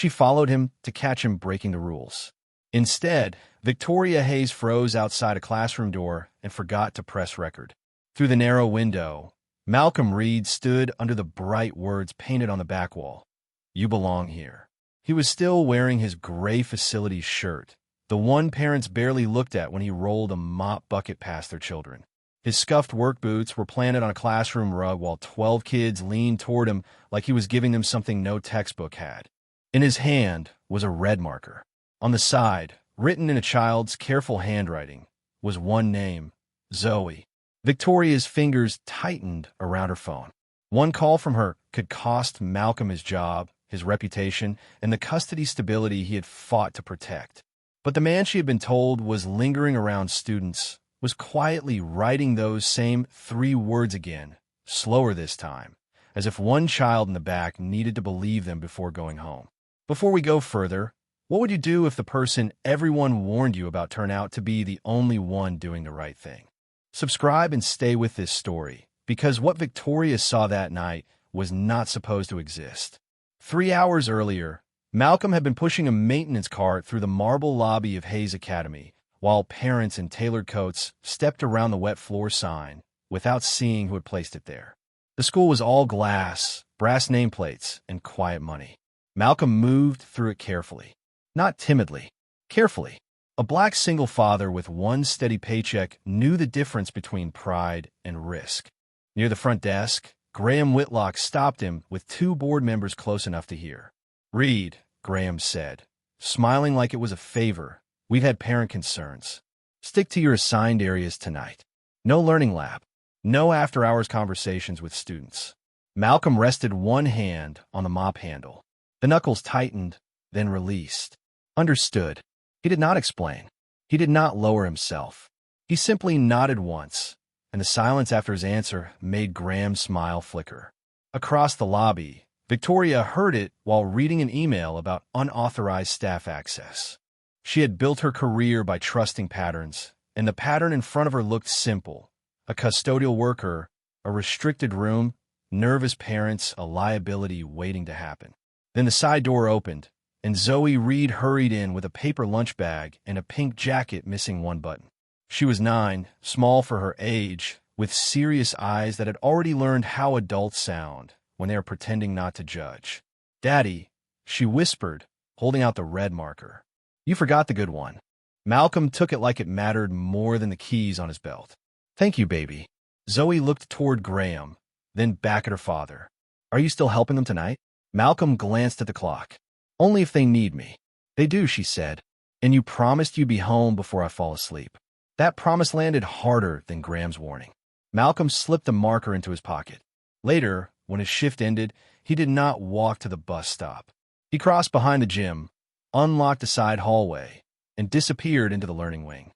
She followed him to catch him breaking the rules. Instead, Victoria Hayes froze outside a classroom door and forgot to press record. Through the narrow window, Malcolm Reed stood under the bright words painted on the back wall. "You belong here." He was still wearing his gray facilities shirt, the one parents barely looked at when he rolled a mop bucket past their children. His scuffed work boots were planted on a classroom rug while 12 kids leaned toward him like he was giving them something no textbook had. In his hand was a red marker. On the side, written in a child's careful handwriting, was one name, Zoe. Victoria's fingers tightened around her phone. One call from her could cost Malcolm his job, his reputation, and the custody stability he had fought to protect. But the man she had been told was lingering around students was quietly writing those same 3 words again, slower this time, as if one child in the back needed to believe them before going home. Before we go further, what would you do if the person everyone warned you about turned out to be the only one doing the right thing? Subscribe and stay with this story, because what Victoria saw that night was not supposed to exist. 3 hours earlier, Malcolm had been pushing a maintenance cart through the marble lobby of Hayes Academy, while parents in tailored coats stepped around the wet floor sign without seeing who had placed it there. The school was all glass, brass nameplates, and quiet money. Malcolm moved through it carefully. Not timidly, carefully. A black single father with one steady paycheck knew the difference between pride and risk. Near the front desk, Graham Whitlock stopped him with 2 board members close enough to hear. "Reed," Graham said, smiling like it was a favor, "we've had parent concerns. Stick to your assigned areas tonight. No learning lab. No after-hours conversations with students." Malcolm rested one hand on the mop handle. The knuckles tightened, then released. Understood. He did not explain. He did not lower himself. He simply nodded once, and the silence after his answer made Graham's smile flicker. Across the lobby, Victoria heard it while reading an email about unauthorized staff access. She had built her career by trusting patterns, and the pattern in front of her looked simple. A custodial worker, a restricted room, nervous parents, a liability waiting to happen. Then the side door opened, and Zoe Reed hurried in with a paper lunch bag and a pink jacket missing one button. She was 9, small for her age, with serious eyes that had already learned how adults sound when they are pretending not to judge. "Daddy," she whispered, holding out the red marker. "You forgot the good one." Malcolm took it like it mattered more than the keys on his belt. "Thank you, baby." Zoe looked toward Graham, then back at her father. "Are you still helping them tonight?" Malcolm glanced at the clock. "Only if they need me." "They do," she said. "And you promised you'd be home before I fall asleep." That promise landed harder than Graham's warning. Malcolm slipped the marker into his pocket. Later, when his shift ended, he did not walk to the bus stop. He crossed behind the gym, unlocked a side hallway, and disappeared into the learning wing.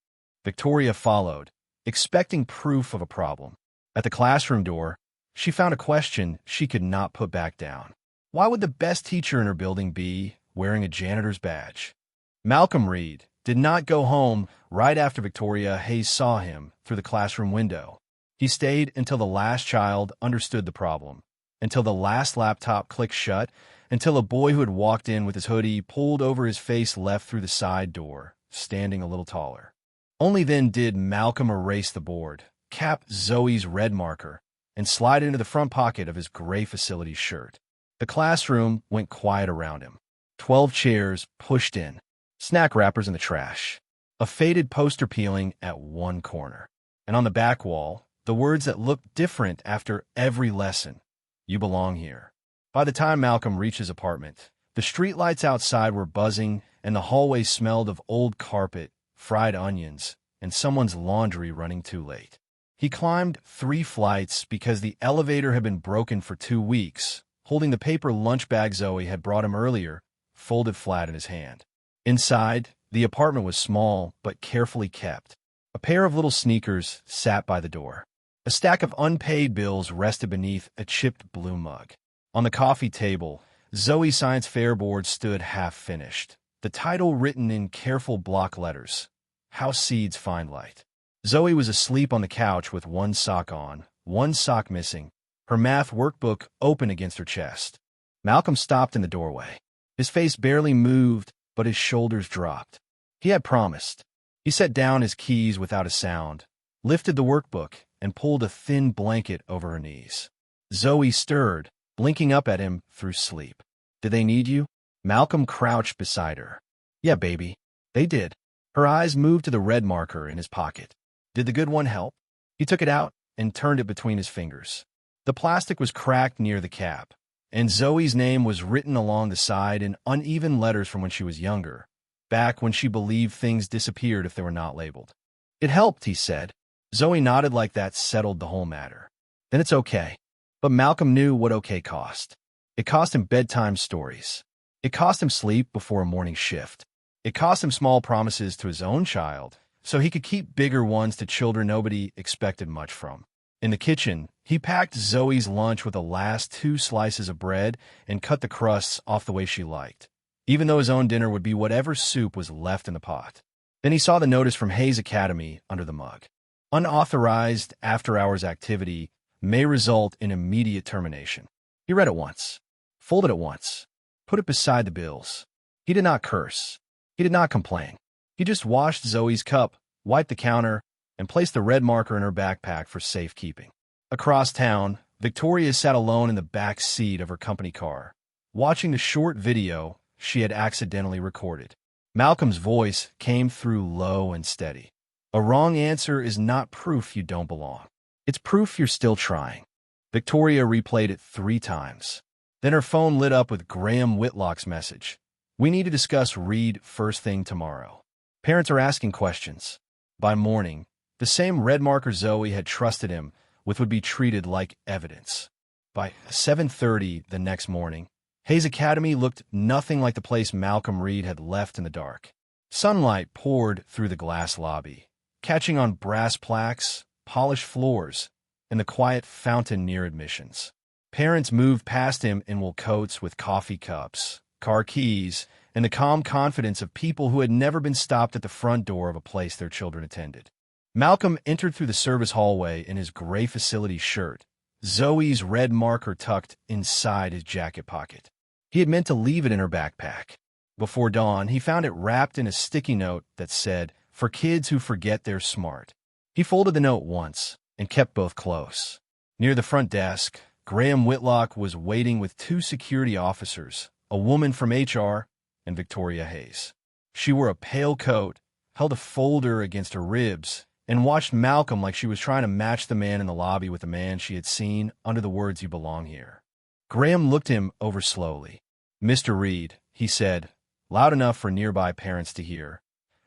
Victoria followed, expecting proof of a problem. At the classroom door, she found a question she could not put back down. Why would the best teacher in her building be wearing a janitor's badge? Malcolm Reed did not go home right after Victoria Hayes saw him through the classroom window. He stayed until the last child understood the problem, until the last laptop clicked shut, until a boy who had walked in with his hoodie pulled over his face left through the side door, standing a little taller. Only then did Malcolm erase the board, cap Zoe's red marker, and slide it into the front pocket of his gray facilities shirt. The classroom went quiet around him. 12 chairs pushed in, snack wrappers in the trash, a faded poster peeling at one corner. And on the back wall, the words that looked different after every lesson. "You belong here." By the time Malcolm reached his apartment, the streetlights outside were buzzing and the hallway smelled of old carpet, fried onions, and someone's laundry running too late. He climbed 3 flights because the elevator had been broken for 2 weeks, holding the paper lunch bag Zoe had brought him earlier, folded flat in his hand. Inside, the apartment was small but carefully kept. A pair of little sneakers sat by the door. A stack of unpaid bills rested beneath a chipped blue mug. On the coffee table, Zoe's science fair board stood half-finished, the title written in careful block letters, "How Seeds Find Light." Zoe was asleep on the couch with one sock on, one sock missing, her math workbook open against her chest. Malcolm stopped in the doorway. His face barely moved, but his shoulders dropped. He had promised. He set down his keys without a sound, lifted the workbook, and pulled a thin blanket over her knees. Zoe stirred, blinking up at him through sleep. "Did they need you?" Malcolm crouched beside her. "Yeah, baby. They did." Her eyes moved to the red marker in his pocket. "Did the good one help?" He took it out and turned it between his fingers. The plastic was cracked near the cap, and Zoe's name was written along the side in uneven letters from when she was younger, back when she believed things disappeared if they were not labeled. "It helped," he said. Zoe nodded like that settled the whole matter. "Then it's okay." But Malcolm knew what okay cost. It cost him bedtime stories. It cost him sleep before a morning shift. It cost him small promises to his own child, so he could keep bigger ones to children nobody expected much from. In the kitchen, he packed Zoe's lunch with the last 2 slices of bread and cut the crusts off the way she liked, even though his own dinner would be whatever soup was left in the pot. Then he saw the notice from Hayes Academy under the mug. Unauthorized after-hours activity may result in immediate termination. He read it once, folded it once, put it beside the bills. He did not curse. He did not complain. He just washed Zoe's cup, wiped the counter, and placed the red marker in her backpack for safekeeping. Across town, Victoria sat alone in the back seat of her company car, watching the short video she had accidentally recorded. Malcolm's voice came through low and steady. "A wrong answer is not proof you don't belong. It's proof you're still trying." Victoria replayed it 3 times. Then her phone lit up with Graham Whitlock's message. "We need to discuss Reed first thing tomorrow. Parents are asking questions." By morning, the same red marker Zoe had trusted him with would be treated like evidence. By 7:30 the next morning, Hayes Academy looked nothing like the place Malcolm Reed had left in the dark. Sunlight poured through the glass lobby, catching on brass plaques, polished floors, and the quiet fountain near admissions. Parents moved past him in wool coats with coffee cups, car keys, and the calm confidence of people who had never been stopped at the front door of a place their children attended. Malcolm entered through the service hallway in his gray facility shirt, Zoe's red marker tucked inside his jacket pocket. He had meant to leave it in her backpack. Before dawn, he found it wrapped in a sticky note that said, "For kids who forget they're smart." He folded the note once and kept both close. Near the front desk, Graham Whitlock was waiting with 2 security officers, a woman from HR, and Victoria Hayes. She wore a pale coat, held a folder against her ribs, and watched Malcolm like she was trying to match the man in the lobby with the man she had seen under the words "You belong here." Graham looked him over slowly. "Mr. Reed," he said, loud enough for nearby parents to hear,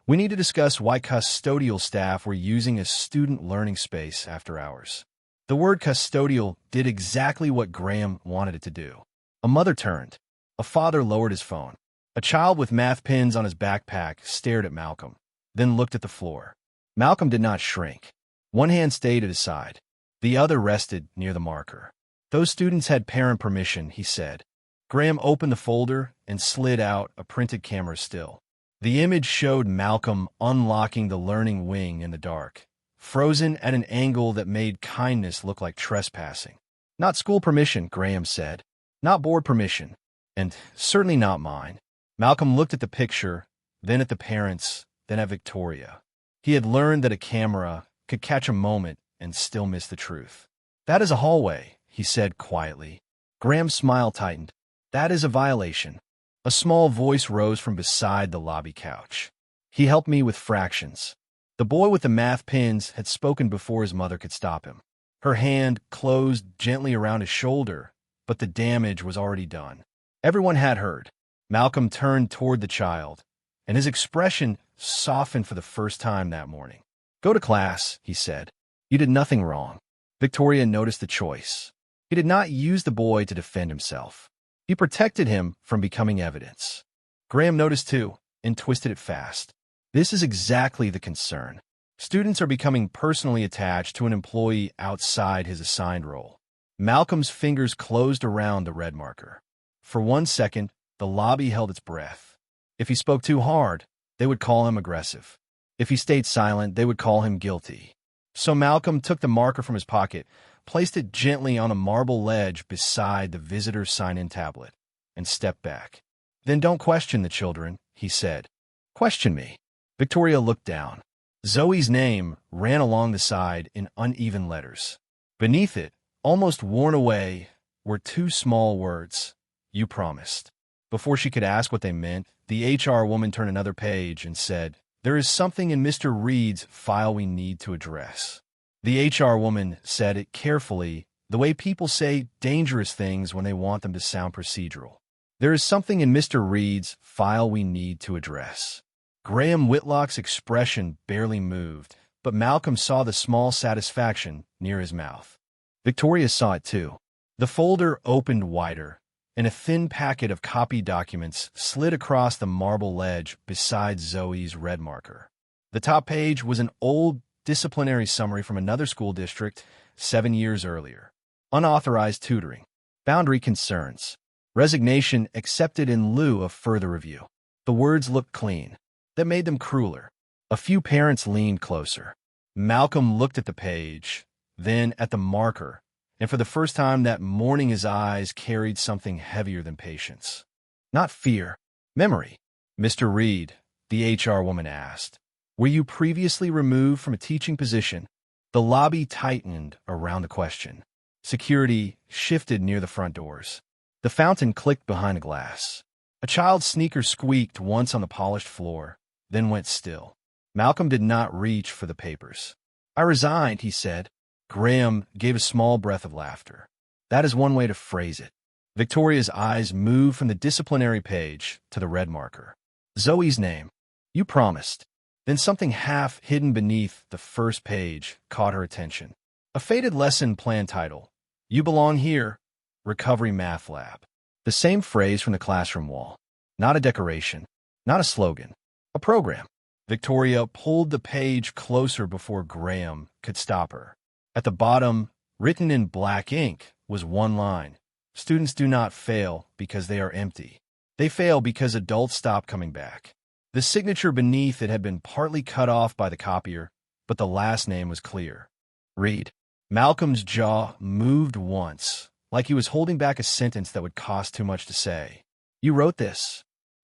"we need to discuss why custodial staff were using a student learning space after hours." The word custodial did exactly what Graham wanted it to do. A mother turned. A father lowered his phone. A child with math pins on his backpack stared at Malcolm, then looked at the floor. Malcolm did not shrink. One hand stayed at his side. The other rested near the marker. "Those students had parent permission," he said. Graham opened the folder and slid out a printed camera still. The image showed Malcolm unlocking the learning wing in the dark, frozen at an angle that made kindness look like trespassing. "Not school permission," Graham said. "Not board permission. And certainly not mine." Malcolm looked at the picture, then at the parents, then at Victoria. He had learned that a camera could catch a moment and still miss the truth. "That is a hallway," he said quietly. Graham's smile tightened. "That is a violation." A small voice rose from beside the lobby couch. "He helped me with fractions." The boy with the math pins had spoken before his mother could stop him. Her hand closed gently around his shoulder, but the damage was already done. Everyone had heard. Malcolm turned toward the child, and his expression softened for the first time that morning. "Go to class," he said. "You did nothing wrong." Victoria noticed the choice. He did not use the boy to defend himself. He protected him from becoming evidence. Graham noticed too, and twisted it fast. This is exactly the concern. Students are becoming personally attached to an employee outside his assigned role. Malcolm's fingers closed around the red marker. For 1 second, the lobby held its breath. If he spoke too hard, they would call him aggressive. If he stayed silent, they would call him guilty. So Malcolm took the marker from his pocket, placed it gently on a marble ledge beside the visitor's sign-in tablet, and stepped back. Then don't question the children, he said. Question me. Victoria looked down. Zoe's name ran along the side in uneven letters. Beneath it, almost worn away, were two small words. You promised. Before she could ask what they meant, the HR woman turned another page and said, There is something in Mr. Reed's file we need to address. The HR woman said it carefully, the way people say dangerous things when they want them to sound procedural. There is something in Mr. Reed's file we need to address. Graham Whitlock's expression barely moved, but Malcolm saw the small satisfaction near his mouth. Victoria saw it too. The folder opened wider, and a thin packet of copy documents slid across the marble ledge beside Zoe's red marker. The top page was an old disciplinary summary from another school district 7 years earlier. Unauthorized tutoring. Boundary concerns. Resignation accepted in lieu of further review. The words looked clean. That made them crueler. A few parents leaned closer. Malcolm looked at the page, then at the marker, and for the first time that morning his eyes carried something heavier than patience. Not fear, memory. Mr. Reed, the HR woman asked, were you previously removed from a teaching position? The lobby tightened around the question. Security shifted near the front doors. The fountain clicked behind a glass. A child's sneaker squeaked once on the polished floor, then went still. Malcolm did not reach for the papers. I resigned, he said. Graham gave a small breath of laughter. That is one way to phrase it. Victoria's eyes moved from the disciplinary page to the red marker. Zoe's name. You promised. Then something half hidden beneath the first page caught her attention. A faded lesson plan title. You belong here. Recovery Math Lab. The same phrase from the classroom wall. Not a decoration. Not a slogan. A program. Victoria pulled the page closer before Graham could stop her. At the bottom, written in black ink, was one line. Students do not fail because they are empty. They fail because adults stop coming back. The signature beneath it had been partly cut off by the copier, but the last name was clear. Reed. Malcolm's jaw moved once, like he was holding back a sentence that would cost too much to say. You wrote this?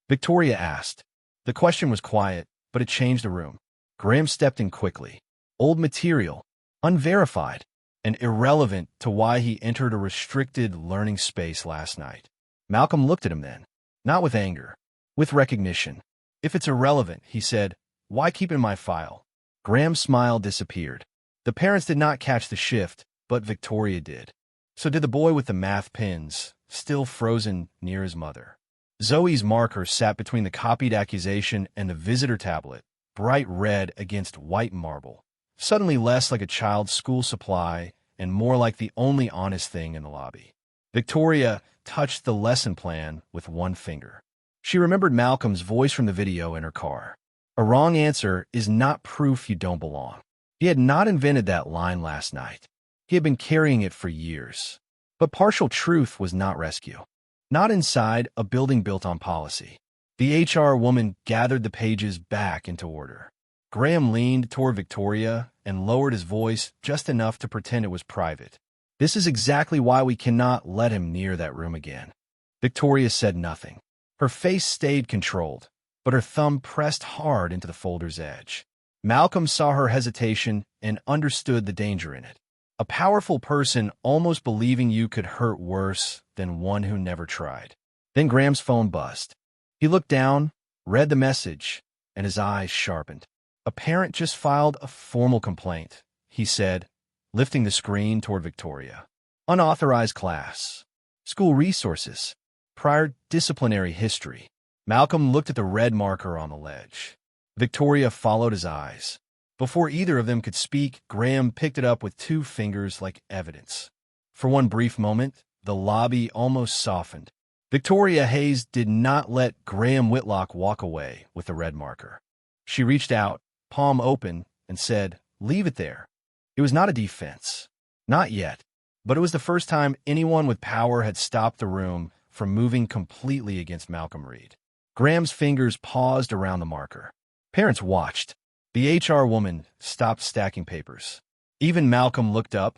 Victoria asked. The question was quiet, but it changed the room. Graham stepped in quickly. Old material, unverified, and irrelevant to why he entered a restricted learning space last night. Malcolm looked at him then, not with anger, with recognition. If it's irrelevant, he said, why keep it in my file? Graham's smile disappeared. The parents did not catch the shift, but Victoria did. So did the boy with the math pins, still frozen near his mother. Zoe's marker sat between the copied accusation and the visitor tablet, bright red against white marble, suddenly less like a child's school supply and more like the only honest thing in the lobby. Victoria touched the lesson plan with one finger. She remembered Malcolm's voice from the video in her car. A wrong answer is not proof you don't belong. He had not invented that line last night. He had been carrying it for years. But partial truth was not rescue. Not inside a building built on policy. The HR woman gathered the pages back into order. Graham leaned toward Victoria and lowered his voice just enough to pretend it was private. This is exactly why we cannot let him near that room again. Victoria said nothing. Her face stayed controlled, but her thumb pressed hard into the folder's edge. Malcolm saw her hesitation and understood the danger in it. A powerful person almost believing you could hurt worse than one who never tried. Then Graham's phone buzzed. He looked down, read the message, and his eyes sharpened. A parent just filed a formal complaint, he said, lifting the screen toward Victoria. Unauthorized class. School resources. Prior disciplinary history. Malcolm looked at the red marker on the ledge. Victoria followed his eyes. Before either of them could speak, Graham picked it up with 2 fingers like evidence. For one brief moment, the lobby almost softened. Victoria Hayes did not let Graham Whitlock walk away with the red marker. She reached out, palm open, and said, "Leave it there." It was not a defense. Not yet. But it was the first time anyone with power had stopped the room from moving completely against Malcolm Reed. Graham's fingers paused around the marker. Parents watched. The HR woman stopped stacking papers. Even Malcolm looked up,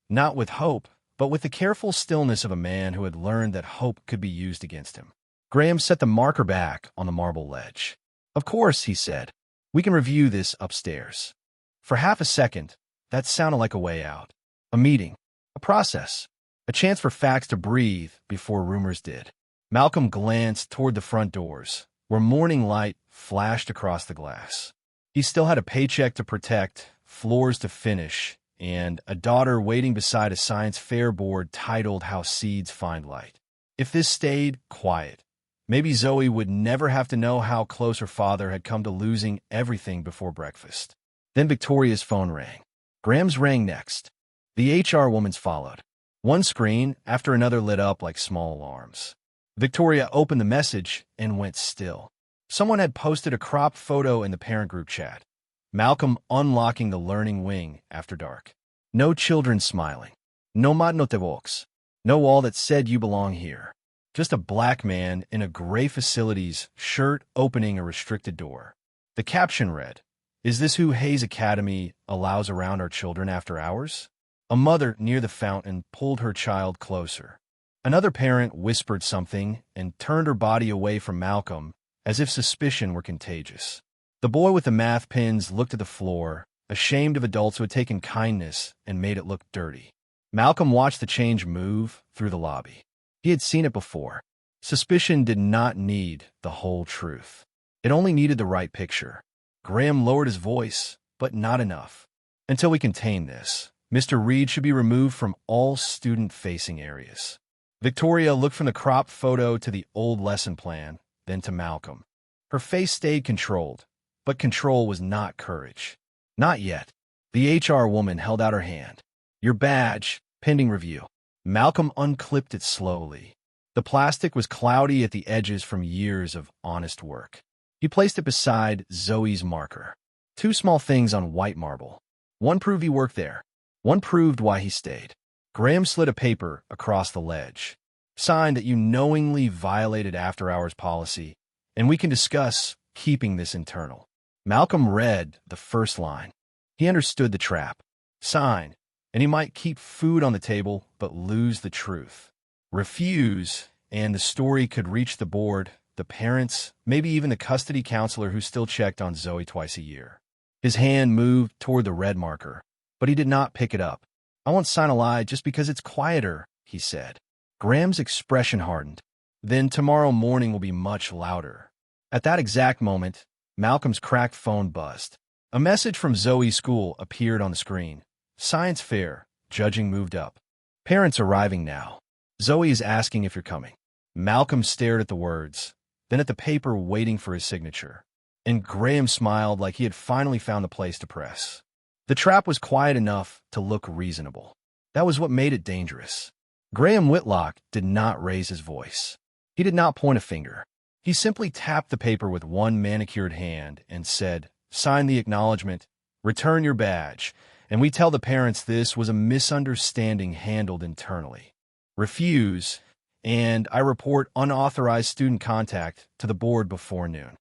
not with hope, but with the careful stillness of a man who had learned that hope could be used against him. Graham set the marker back on the marble ledge. Of course, he said. We can review this upstairs. For half a second, that sounded like a way out. A meeting. A process. A chance for facts to breathe before rumors did. Malcolm glanced toward the front doors, where morning light flashed across the glass. He still had a paycheck to protect, floors to finish, and a daughter waiting beside a science fair board titled How Seeds Find Light. If this stayed quiet, maybe Zoe would never have to know how close her father had come to losing everything before breakfast. Then Victoria's phone rang. Graham's rang next. The HR woman's followed. One screen after another lit up like small alarms. Victoria opened the message and went still. Someone had posted a cropped photo in the parent group chat. Malcolm unlocking the learning wing after dark. No children smiling. No mat no te vox. No wall that said you belong here. Just a black man in a gray facilities shirt opening a restricted door. The caption read, "Is this who Hayes Academy allows around our children after hours?" A mother near the fountain pulled her child closer. Another parent whispered something and turned her body away from Malcolm as if suspicion were contagious. The boy with the math pins looked at the floor, ashamed of adults who had taken kindness and made it look dirty. Malcolm watched the change move through the lobby. He had seen it before. Suspicion did not need the whole truth. It only needed the right picture. Graham lowered his voice, but not enough. Until we contain this, Mr. Reed should be removed from all student-facing areas. Victoria looked from the cropped photo to the old lesson plan, then to Malcolm. Her face stayed controlled, but control was not courage. Not yet. The HR woman held out her hand. Your badge, pending review. Malcolm unclipped it slowly. The plastic was cloudy at the edges from years of honest work. He placed it beside Zoe's marker. Two small things on white marble. One proved he worked there. One proved why he stayed. Graham slid a paper across the ledge. Signed that you knowingly violated after-hours policy, and we can discuss keeping this internal. Malcolm read the first line. He understood the trap. Signed, and he might keep food on the table but lose the truth. Refuse, and the story could reach the board, the parents, maybe even the custody counselor who still checked on Zoe twice a year. His hand moved toward the red marker, but he did not pick it up. I won't sign a lie just because it's quieter, he said. Graham's expression hardened. Then tomorrow morning will be much louder. At that exact moment, Malcolm's cracked phone buzzed. A message from Zoe's school appeared on the screen. Science fair. Judging moved up. Parents arriving now. Zoe is asking if you're coming. Malcolm stared at the words, then at the paper waiting for his signature. And Graham smiled like he had finally found the place to press. The trap was quiet enough to look reasonable. That was what made it dangerous. Graham Whitlock did not raise his voice. He did not point a finger. He simply tapped the paper with one manicured hand and said, "Sign the acknowledgement, return your badge, and we tell the parents this was a misunderstanding handled internally. Refuse, and I report unauthorized student contact to the board before noon."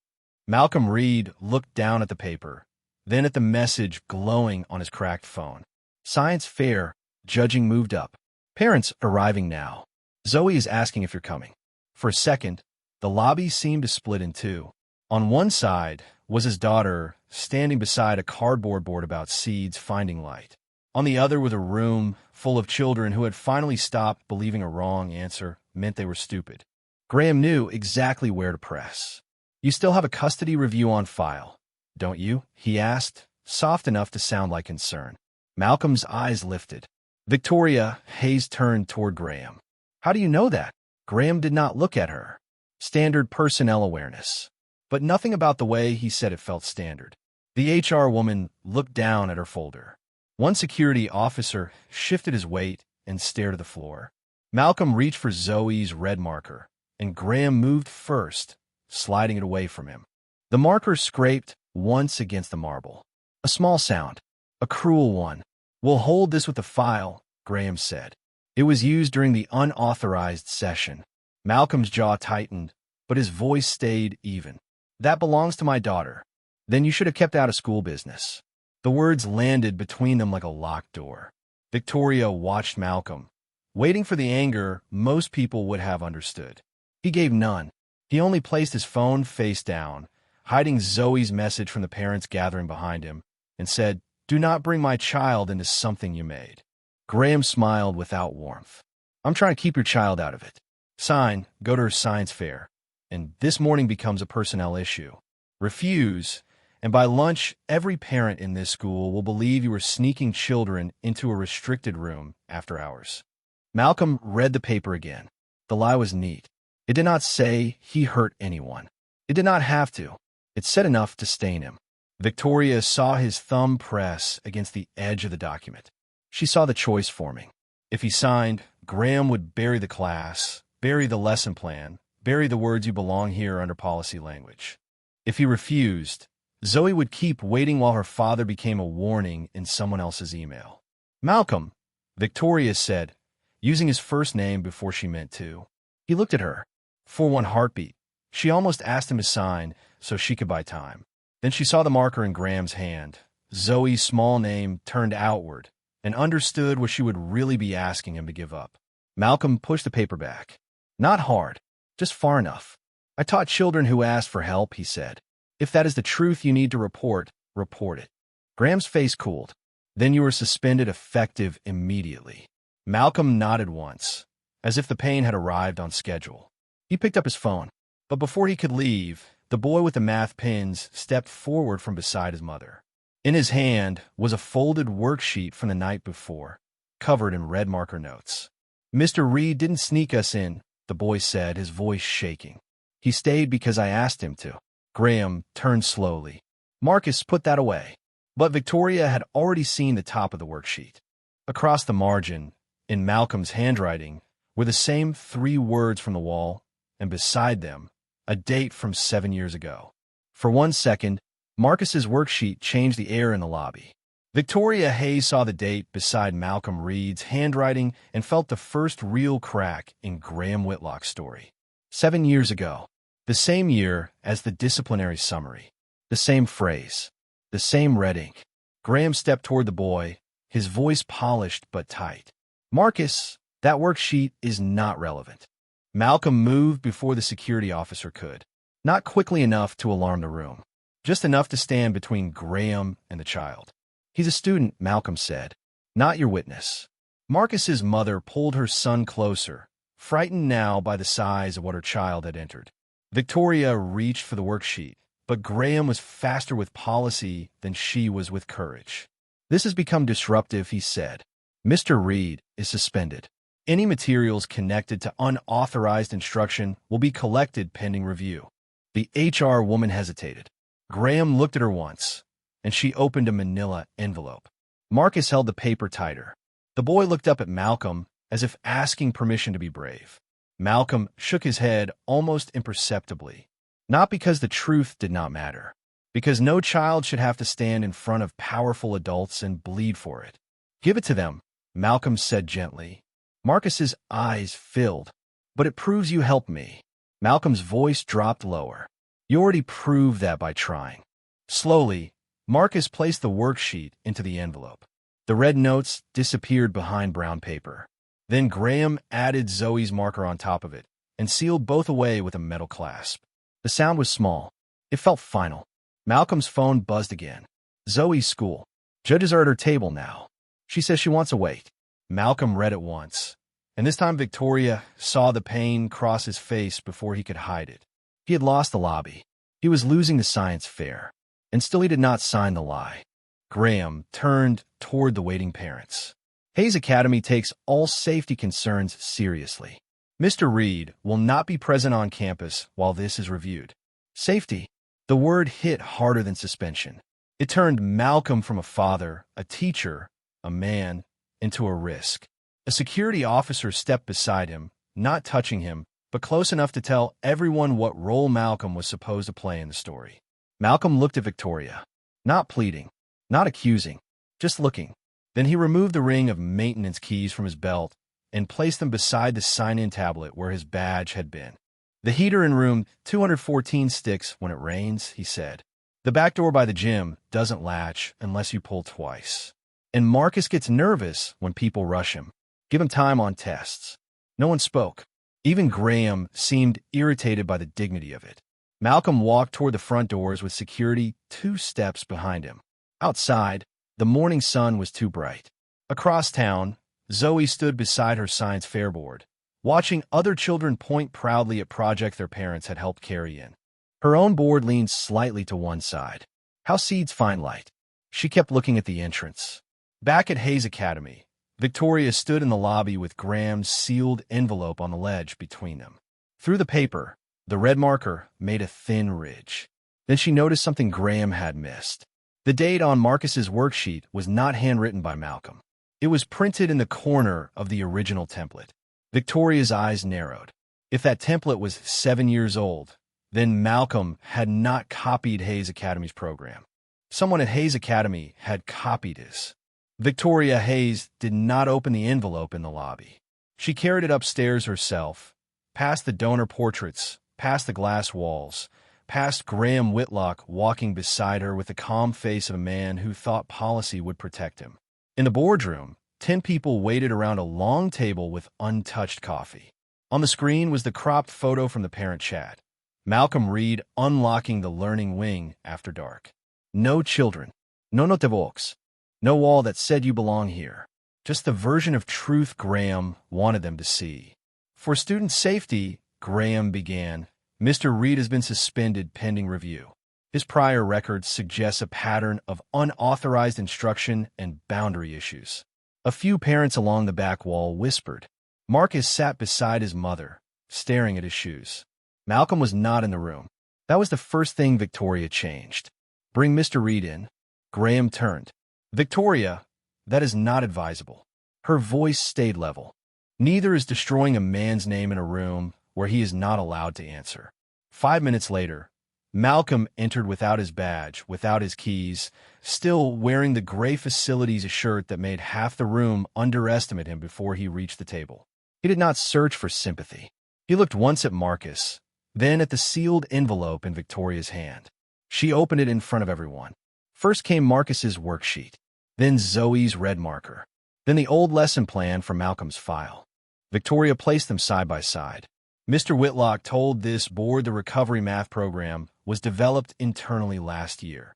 Malcolm Reed looked down at the paper, then at the message glowing on his cracked phone. Science fair. Judging moved up. Parents arriving now. Zoe is asking if you're coming. For a second, the lobby seemed to split in two. On one side was his daughter, standing beside a cardboard board about seeds finding light. On the other was a room full of children who had finally stopped believing a wrong answer meant they were stupid. Graham knew exactly where to press. You still have a custody review on file, don't you? He asked, soft enough to sound like concern. Malcolm's eyes lifted. Victoria, Hayes turned toward Graham. How do you know that? Graham did not look at her. Standard personnel awareness. But nothing about the way he said it felt standard. The HR woman looked down at her folder. One security officer shifted his weight and stared at the floor. Malcolm reached for Zoe's red marker, and Graham moved first, sliding it away from him. The marker scraped once against the marble. A small sound. A cruel one. We'll hold this with the file, Graham said. It was used during the unauthorized session. Malcolm's jaw tightened, but his voice stayed even. That belongs to my daughter. Then you should have kept out of school business. The words landed between them like a locked door. Victoria watched Malcolm, waiting for the anger most people would have understood. He gave none. He only placed his phone face down, hiding Zoe's message from the parents gathering behind him, and said, "Do not bring my child into something you made." Graham smiled without warmth. "I'm trying to keep your child out of it. Sign, go to her science fair. And this morning becomes a personnel issue. Refuse, and by lunch, every parent in this school will believe you were sneaking children into a restricted room after hours." Malcolm read the paper again. The lie was neat. It did not say he hurt anyone. It did not have to. It said enough to stain him. Victoria saw his thumb press against the edge of the document. She saw the choice forming. If he signed, Graham would bury the class, bury the lesson plan, bury the words "you belong here" under policy language. If he refused, Zoe would keep waiting while her father became a warning in someone else's email. "Malcolm," Victoria said, using his first name before she meant to. He looked at her. For one heartbeat, she almost asked him to sign so she could buy time. Then she saw the marker in Graham's hand. Zoe's small name turned outward, and understood what she would really be asking him to give up. Malcolm pushed the paper back. "Not hard, just far enough. I taught children who asked for help," he said. "If that is the truth you need to report, report it." Graham's face cooled. "Then you were suspended effective immediately." Malcolm nodded once, as if the pain had arrived on schedule. He picked up his phone, but before he could leave, the boy with the math pins stepped forward from beside his mother. In his hand was a folded worksheet from the night before, covered in red marker notes. "Mr. Reed didn't sneak us in," the boy said, his voice shaking. "He stayed because I asked him to." Graham turned slowly. Marcus put that away. But Victoria had already seen the top of the worksheet. Across the margin, in Malcolm's handwriting, were the same 3 words from the wall, and beside them, a date from 7 years ago. For 1 second, Marcus's worksheet changed the air in the lobby. Victoria Hayes saw the date beside Malcolm Reed's handwriting and felt the first real crack in Graham Whitlock's story. 7 years ago, the same year as the disciplinary summary, the same phrase, the same red ink. Graham stepped toward the boy, his voice polished but tight. "Marcus, that worksheet is not relevant." Malcolm moved before the security officer could, not quickly enough to alarm the room, just enough to stand between Graham and the child. "He's a student," Malcolm said, "not your witness." Marcus's mother pulled her son closer, frightened now by the size of what her child had entered. Victoria reached for the worksheet, but Graham was faster with policy than she was with courage. "This has become disruptive," he said. "Mr. Reed is suspended. Any materials connected to unauthorized instruction will be collected pending review." The HR woman hesitated. Graham looked at her once, and she opened a manila envelope. Marcus held the paper tighter. The boy looked up at Malcolm as if asking permission to be brave. Malcolm shook his head almost imperceptibly, not because the truth did not matter, because no child should have to stand in front of powerful adults and bleed for it. "Give it to them," Malcolm said gently. Marcus's eyes filled. "But it proves you helped me." Malcolm's voice dropped lower. "You already proved that by trying." Slowly, Marcus placed the worksheet into the envelope. The red notes disappeared behind brown paper. Then Graham added Zoe's marker on top of it and sealed both away with a metal clasp. The sound was small. It felt final. Malcolm's phone buzzed again. "Zoe's school. Judges are at her table now. She says she wants to wait." Malcolm read it once, and this time Victoria saw the pain cross his face before he could hide it. He had lost the lobby. He was losing the science fair, and still he did not sign the lie. Graham turned toward the waiting parents. "Hayes Academy takes all safety concerns seriously. Mr. Reed will not be present on campus while this is reviewed." Safety. The word hit harder than suspension. It turned Malcolm from a father, a teacher, a man, into a risk. A security officer stepped beside him, not touching him, but close enough to tell everyone what role Malcolm was supposed to play in the story. Malcolm looked at Victoria, not pleading, not accusing, just looking. Then he removed the ring of maintenance keys from his belt and placed them beside the sign-in tablet where his badge had been. "The heater in room 214 sticks when it rains," he said. "The back door by the gym doesn't latch unless you pull twice. And Marcus gets nervous when people rush him. Give him time on tests." No one spoke. Even Graham seemed irritated by the dignity of it. Malcolm walked toward the front doors with security 2 steps behind him. Outside, the morning sun was too bright. Across town, Zoe stood beside her science fair board, watching other children point proudly at projects their parents had helped carry in. Her own board leaned slightly to one side. How seeds find light. She kept looking at the entrance. Back at Hayes Academy, Victoria stood in the lobby with Graham's sealed envelope on the ledge between them. Through the paper, the red marker made a thin ridge. Then she noticed something Graham had missed. The date on Marcus's worksheet was not handwritten by Malcolm. It was printed in the corner of the original template. Victoria's eyes narrowed. If that template was 7 years old, then Malcolm had not copied Hayes Academy's program. Someone at Hayes Academy had copied his. Victoria Hayes did not open the envelope in the lobby. She carried it upstairs herself, past the donor portraits, past the glass walls, past Graham Whitlock walking beside her with the calm face of a man who thought policy would protect him. In the boardroom, 10 people waited around a long table with untouched coffee. On the screen was the cropped photo from the parent chat. Malcolm Reed unlocking the learning wing after dark. No children. No notebooks. No wall that said you belong here. Just the version of truth Graham wanted them to see. For student safety, Graham began, Mr. Reed has been suspended pending review. His prior record suggests a pattern of unauthorized instruction and boundary issues. A few parents along the back wall whispered. Marcus sat beside his mother, staring at his shoes. Malcolm was not in the room. That was the first thing Victoria changed. Bring Mr. Reed in. Graham turned. Victoria, that is not advisable. Her voice stayed level. Neither is destroying a man's name in a room where he is not allowed to answer. 5 minutes later, Malcolm entered without his badge, without his keys, still wearing the gray facilities shirt that made half the room underestimate him before he reached the table. He did not search for sympathy. He looked once at Marcus, then at the sealed envelope in Victoria's hand. She opened it in front of everyone. First came Marcus's worksheet, then Zoe's red marker, then the old lesson plan from Malcolm's file. Victoria placed them side by side. Mr. Whitlock told this board the recovery math program was developed internally last year.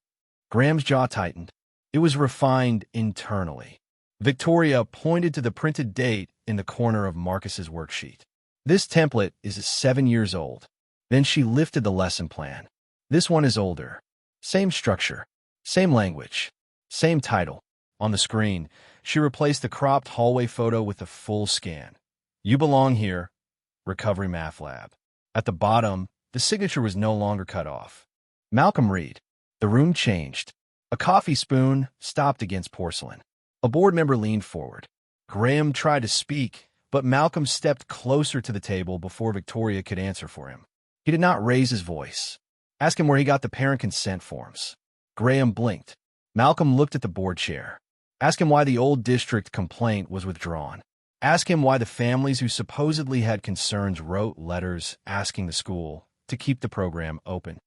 Graham's jaw tightened. It was refined internally. Victoria pointed to the printed date in the corner of Marcus's worksheet. This template is 7 years old. Then she lifted the lesson plan. This one is older. Same structure, same language, same title. On the screen, she replaced the cropped hallway photo with a full scan. You belong here. Recovery Math Lab. At the bottom, the signature was no longer cut off. Malcolm Reed. The room changed. A coffee spoon stopped against porcelain. A board member leaned forward. Graham tried to speak, but Malcolm stepped closer to the table before Victoria could answer for him. He did not raise his voice. Ask him where he got the parent consent forms. Graham blinked. Malcolm looked at the board chair. Ask him why the old district complaint was withdrawn. Ask him why the families who supposedly had concerns wrote letters asking the school to keep the program open.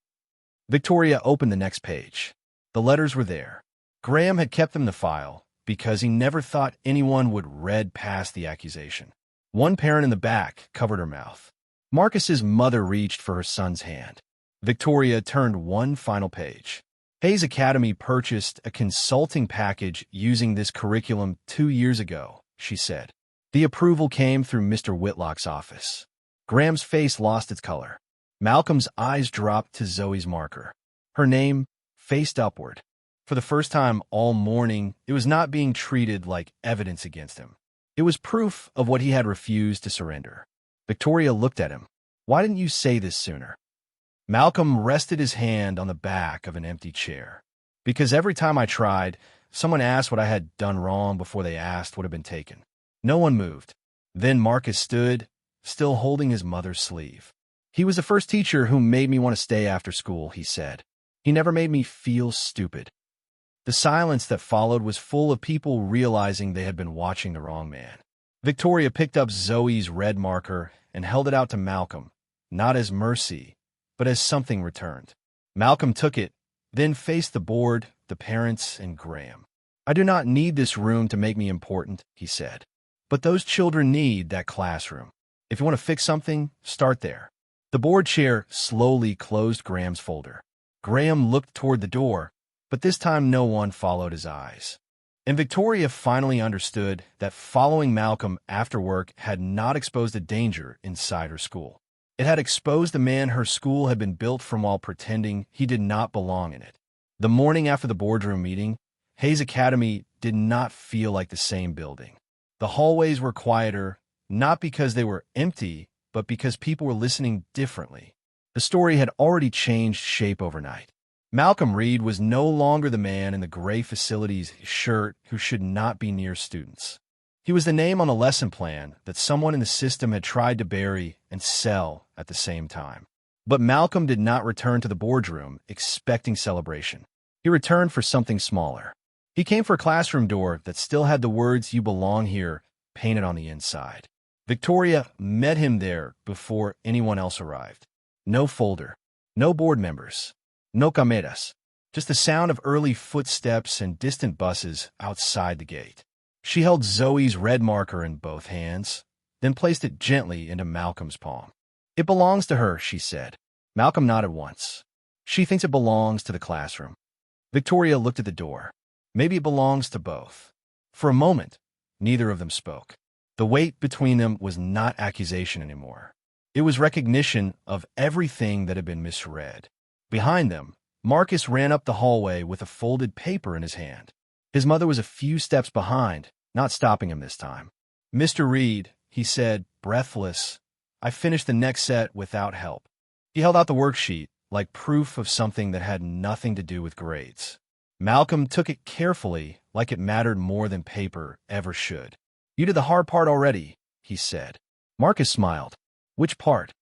Victoria opened the next page. The letters were there. Graham had kept them in the file because he never thought anyone would read past the accusation. One parent in the back covered her mouth. Marcus's mother reached for her son's hand. Victoria turned one final page. Hayes Academy purchased a consulting package using this curriculum 2 years ago, she said. The approval came through Mr. Whitlock's office. Graham's face lost its color. Malcolm's eyes dropped to Zoe's marker. Her name faced upward. For the first time all morning, it was not being treated like evidence against him. It was proof of what he had refused to surrender. Victoria looked at him. Why didn't you say this sooner? Malcolm rested his hand on the back of an empty chair. Because every time I tried, someone asked what I had done wrong before they asked what had been taken. No one moved. Then Marcus stood, still holding his mother's sleeve. He was the first teacher who made me want to stay after school, he said. He never made me feel stupid. The silence that followed was full of people realizing they had been watching the wrong man. Victoria picked up Zoe's red marker and held it out to Malcolm, not as mercy, but as something returned. Malcolm took it, then faced the board, the parents, and Graham. I do not need this room to make me important, he said. But those children need that classroom. If you want to fix something, start there. The board chair slowly closed Graham's folder. Graham looked toward the door, but this time no one followed his eyes. And Victoria finally understood that following Malcolm after work had not exposed a danger inside her school. It had exposed the man her school had been built from while pretending he did not belong in it. The morning after the boardroom meeting, Hayes Academy did not feel like the same building. The hallways were quieter, not because they were empty, but because people were listening differently. The story had already changed shape overnight. Malcolm Reed was no longer the man in the gray facilities shirt who should not be near students. He was the name on the lesson plan that someone in the system had tried to bury and sell at the same time. But Malcolm did not return to the boardroom expecting celebration. He returned for something smaller. He came for a classroom door that still had the words "You belong here" painted on the inside. Victoria met him there before anyone else arrived. No folder, no board members, no cameras, just the sound of early footsteps and distant buses outside the gate. She held Zoe's red marker in both hands, then placed it gently into Malcolm's palm. "It belongs to her," she said. Malcolm nodded once. "She thinks it belongs to the classroom." Victoria looked at the door. Maybe it belongs to both. For a moment, neither of them spoke. The weight between them was not accusation anymore. It was recognition of everything that had been misread. Behind them, Marcus ran up the hallway with a folded paper in his hand. His mother was a few steps behind, not stopping him this time. "Mr. Reed," he said, breathless, "I finished the next set without help." He held out the worksheet, like proof of something that had nothing to do with grades. Malcolm took it carefully, like it mattered more than paper ever should. "You did the hard part already," he said. Marcus smiled. "Which part?"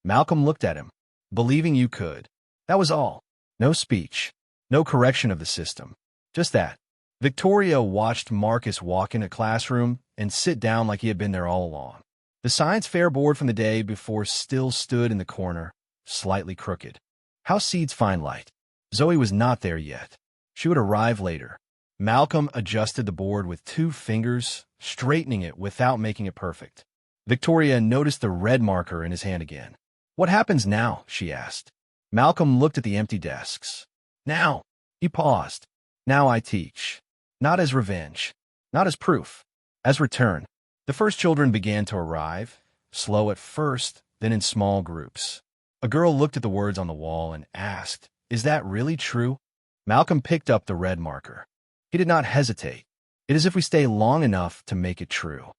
Malcolm looked at him. "Believing you could. That was all. No speech. No correction of the system. Just that." Victoria watched Marcus walk in a classroom and sit down like he had been there all along. The science fair board from the day before still stood in the corner, slightly crooked. How seeds find light. Zoe was not there yet. She would arrive later. Malcolm adjusted the board with 2 fingers, straightening it without making it perfect. Victoria noticed the red marker in his hand again. "What happens now?" she asked. Malcolm looked at the empty desks. "Now," he paused. "Now I teach. Not as revenge. Not as proof. As return." The first children began to arrive, slow at first, then in small groups. A girl looked at the words on the wall and asked, "Is that really true?" Malcolm picked up the red marker. He did not hesitate. "It is if we stay long enough to make it true."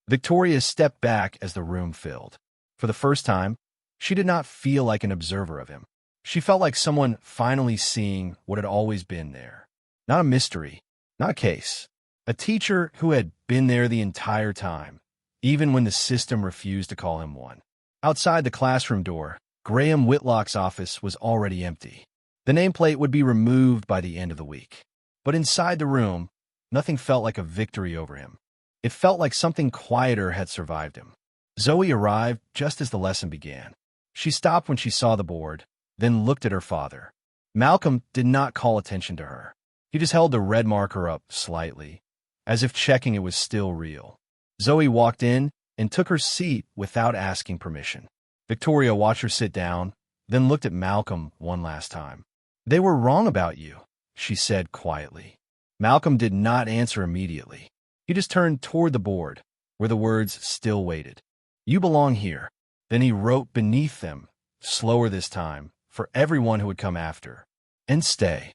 Victoria stepped back as the room filled. For the first time, she did not feel like an observer of him. She felt like someone finally seeing what had always been there. Not a mystery, not a case. A teacher who had been there the entire time, even when the system refused to call him one. Outside the classroom door, Graham Whitlock's office was already empty. The nameplate would be removed by the end of the week. But inside the room, nothing felt like a victory over him. It felt like something quieter had survived him. Zoe arrived just as the lesson began. She stopped when she saw the board, then looked at her father. Malcolm did not call attention to her. He just held the red marker up slightly, as if checking it was still real. Zoe walked in and took her seat without asking permission. Victoria watched her sit down, then looked at Malcolm one last time. "They were wrong about you," she said quietly. Malcolm did not answer immediately. He just turned toward the board, where the words still waited. "You belong here." Then he wrote beneath them, slower this time, for everyone who would come after. "And stay."